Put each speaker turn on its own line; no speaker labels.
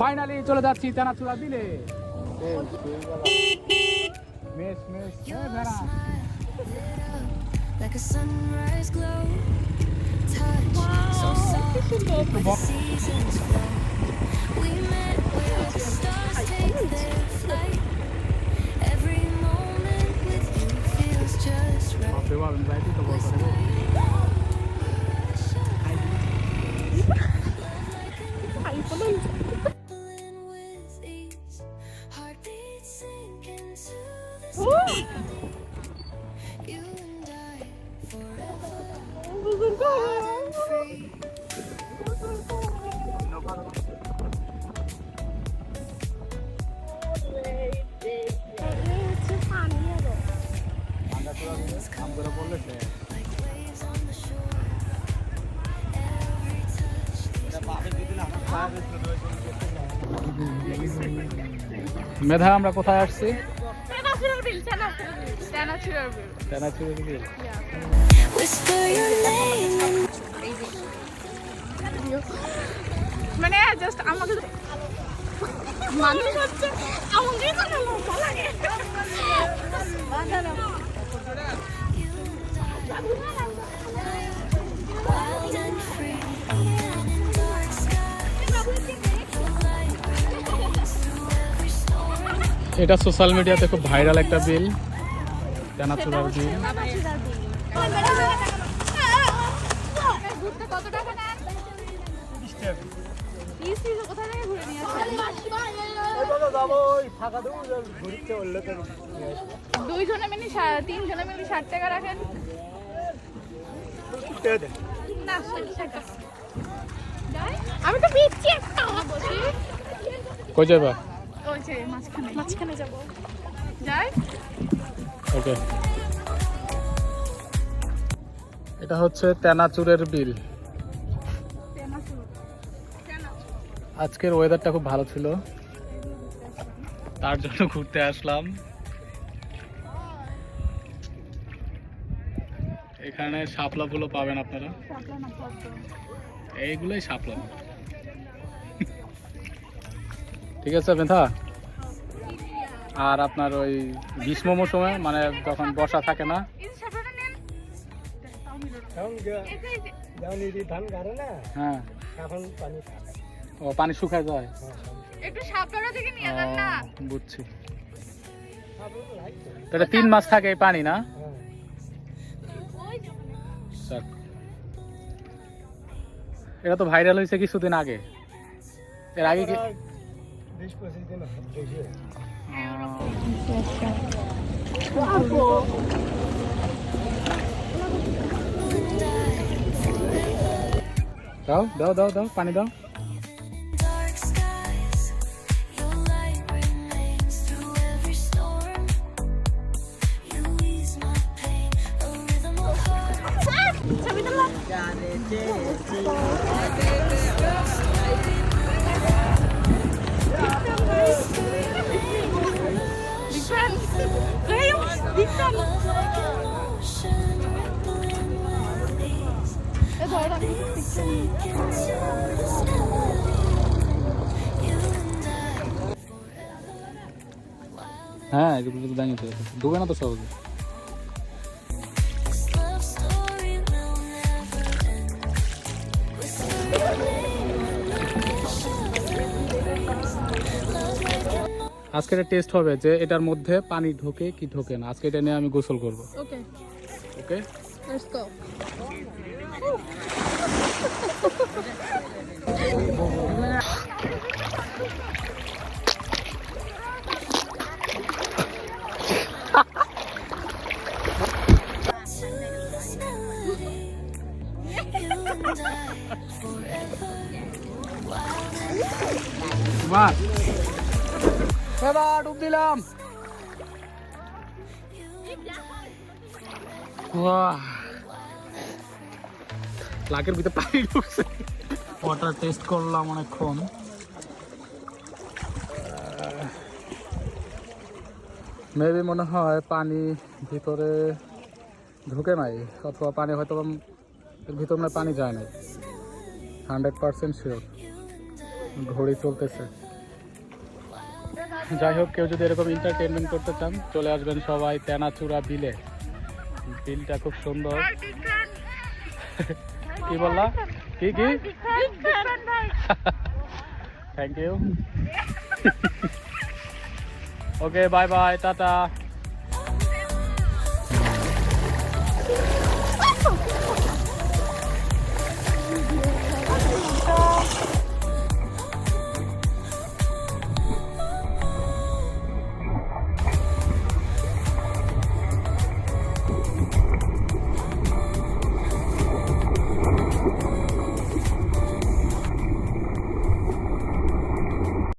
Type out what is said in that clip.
Finally চলে যাচ্ছি তেনাচুরা বিলে। মেস মেস ভেড়া
Like a sunrise glow, touch so soft by the seasons flow. We met where the stars take their flight. Every moment with you feels just right. Pulling with ease, heartbeats sink into the sky. You and I forever, wild and free. Like waves on the shore. Every touch
মেধা, আমরা কোথায় আসছি?
Whisper your name.
মানে just আমাকে মানুষ হচ্ছে আমাকে তো না মজা লাগে।
Wild and free, and in dark skies, your light remains through every storm.
এটা সোশ্যাল মিডিয়াতে খুব ভাইরাল একটা বিল, তেনাচুরার বিল।
ঘুরতে কত টাকা নেন? 30 টাকা। কোথায় থেকে ঘুরে নিয়ে আসেন? দুইজনে মিলে 3 জনে মিলে 60 টাকা রাখেন না। 60 টাকা আমি তো পিচ্ছি একটা বসি।
কই যাবা?
ওই যে মাঝখানে যাব। যাই।
ওকে, এটা হচ্ছে তেনাচুরের বিল। আজকের ওয়েদারটা খুব ভালো ছিল, তার জন্য ঘুরতে আসলাম। এখানে শাপলাগুলো পাবেন আপনারা, এইগুলোই শাপলা। ঠিক আছে মেধা। আর আপনার ওই গ্রীষ্ম মৌসুমে মানে যখন বর্ষা থাকে না, হ্যাঁ ও পানি শুকায় যায়,
একটু শাপলা থেকে নিয়ে যান না।
বুঝছি। এটা 3 মাস থাকে এই পানি না? এটা তো ভাইরাল হয়েছে কিছুদিন আগে। এর আগে কি 20-25 দিন দাও দাও দাও দাও পানি দাও।
Dark skies, your light remains through every storm. You ease my pain, a rhythm of heart. Like an ocean rippling with ease. Heartbeats sink into this melody. You and I forever, wild.
হ্যাঁ এগুলো তো দাঁড়িয়ে ডুবে না তো সহজে।
This love story will never end. Whisper your name, love like an
আজকে এটা টেস্ট হবে যে এটার মধ্যে পানি ঢোকে কি ঢোকে না। আজকে এটা নিয়ে আমি গোসল করব।
ওকে,
ওকে,
লেটস গো।
মা এবার ডুব দিলাম। লাকের ভিতরে পানি ঢুকছে। ওয়াটার টেস্ট করলাম অনেকক্ষণ। মেবি মনে হয় পানি ভিতরে ঢুকে নাই, অথবা পানি হয়তো এর ভিতর পানি যায় নাই। 100% শিওর। ঘড়ি চলতেছে। যাই হোক, কেউ যদি এরকম এন্টারটেনমেন্ট করতে চান চলে আসবেন সবাই তেনাচুরা বিলে। বিলটা খুব সুন্দর। কি বললা? কি কি? Thank you. Okay, bye bye, tata.